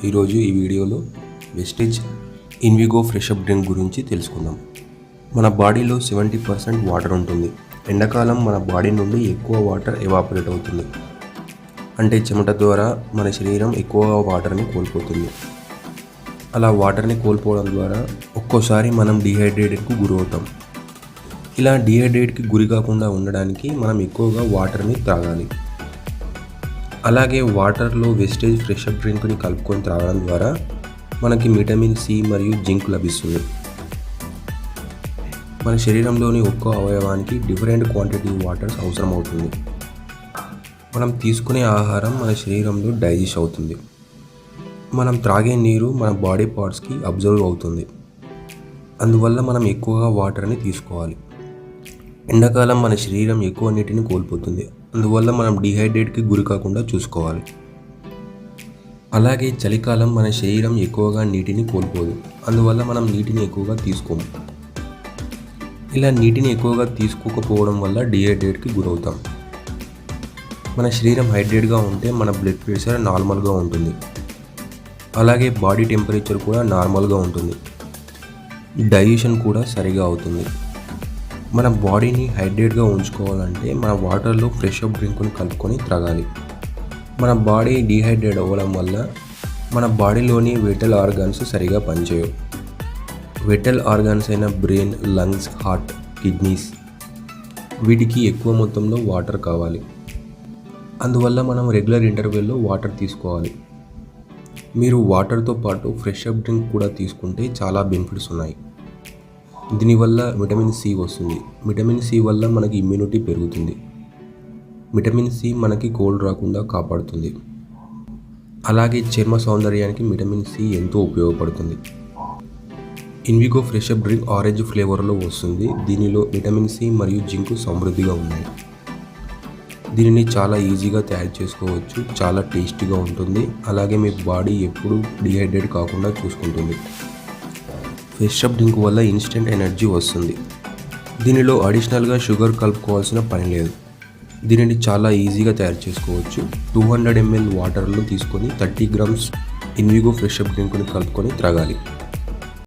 ఈరోజు ఈ వీడియోలో Vestige Invigo fresh up drink గురించి తెలుసుకుందాం. మన బాడీలో 70% వాటర్ ఉంటుంది. ఎండాకాలం మన బాడీ నుండి ఎక్కువ వాటర్ ఎవాపరేట్ అవుతుంది. అంటే చెమట ద్వారా మన శరీరం ఎక్కువ వాటర్ని కోల్పోతుంది. అలా వాటర్ని కోల్పోవడం ద్వారా ఒక్కోసారి మనం డిహైడ్రేటెడ్కు గురవుతాం. ఇలా డిహైడ్రేట్కి గురి కాకుండా ఉండడానికి మనం ఎక్కువగా వాటర్ని తాగాలి. అలాగే వాటర్లో వెస్టేజ్ ఫ్రెష్ అప్ డ్రింక్ని కలుపుకొని త్రాగడం ద్వారా మనకి విటమిన్ సి మరియు జింక్ లభిస్తుంది. మన శరీరంలోని ఒక్కో అవయవానికి డిఫరెంట్ క్వాంటిటీ వాటర్ అవసరం అవుతుంది. మనం తీసుకునే ఆహారం మన శరీరంలో డైజెస్ట్ అవుతుంది. మనం త్రాగే నీరు మన బాడీ పార్ట్స్కి అబ్జర్వ్ అవుతుంది. అందువల్ల మనం ఎక్కువగా వాటర్ని తీసుకోవాలి. ఎండాకాలం మన శరీరం ఎక్కువ నీటిని కోల్పోతుంది. అందువల్ల మనం డిహైడ్రేట్కి గురి కాకుండా చూసుకోవాలి. అలాగే చలికాలం మన శరీరం ఎక్కువగా నీటిని కోల్పోదు. అందువల్ల మనం నీటిని ఎక్కువగా తీసుకోము. ఇలా నీటిని ఎక్కువగా తీసుకోకపోవడం వల్ల డిహైడ్రేట్కి గురవుతాం. మన శరీరం హైడ్రేట్గా ఉంటే మన బ్లడ్ ప్రెషర్ నార్మల్గా ఉంటుంది. అలాగే బాడీ టెంపరేచర్ కూడా నార్మల్గా ఉంటుంది. డైజెషన్ కూడా సరిగా అవుతుంది. మన బాడీని హైడ్రేట్గా ఉంచుకోవాలంటే మన వాటర్లో ఫ్రెష్ అప్ డ్రింక్ని కలుపుకొని త్రాగాలి. మన బాడీ డీహైడ్రేట్ అవ్వడం వల్ల మన బాడీలోని వైటల్ ఆర్గాన్స్ సరిగా పనిచేయవు. వైటల్ ఆర్గాన్స్ అయిన బ్రెయిన్, లంగ్స్, హార్ట్, కిడ్నీస్ వీటికి ఎక్కువ మొత్తంలో వాటర్ కావాలి. అందువల్ల మనం రెగ్యులర్ ఇంటర్వెల్లో వాటర్ తీసుకోవాలి. మీరు వాటర్తో పాటు ఫ్రెష్ అప్ డ్రింక్ కూడా తీసుకుంటే చాలా బెనిఫిట్స్ ఉన్నాయి. దీనివల్ల విటమిన్ సి వస్తుంది. విటమిన్ సి వల్ల మనకి ఇమ్యూనిటీ పెరుగుతుంది. విటమిన్ సి మనకి కోల్డ్ రాకుండా కాపాడుతుంది. అలాగే చర్మ సౌందర్యానికి విటమిన్ సి ఎంతో ఉపయోగపడుతుంది. Invigo fresh up drink orange ఫ్లేవర్లో వస్తుంది. దీనిలో విటమిన్ సి మరియు జింక్ సమృద్ధిగా ఉన్నాయి. దీనిని చాలా ఈజీగా తయారు చేసుకోవచ్చు. చాలా టేస్టీగా ఉంటుంది. అలాగే మీ బాడీ ఎప్పుడూ డిహైడ్రేట్ కాకుండా చూసుకుంటుంది. ఫ్రెష్ అప్ డ్రింక్ వల్ల ఇన్స్టెంట్ ఎనర్జీ వస్తుంది. దీనిలో అడిషనల్గా షుగర్ కలుపుకోవాల్సిన పని లేదు. దీనిని చాలా ఈజీగా తయారు చేసుకోవచ్చు. 200 ml వాటర్లో తీసుకొని 30 grams ఇన్విగో ఫ్రెష్ అప్ డ్రింక్ని కలుపుకొని త్రాగాలి.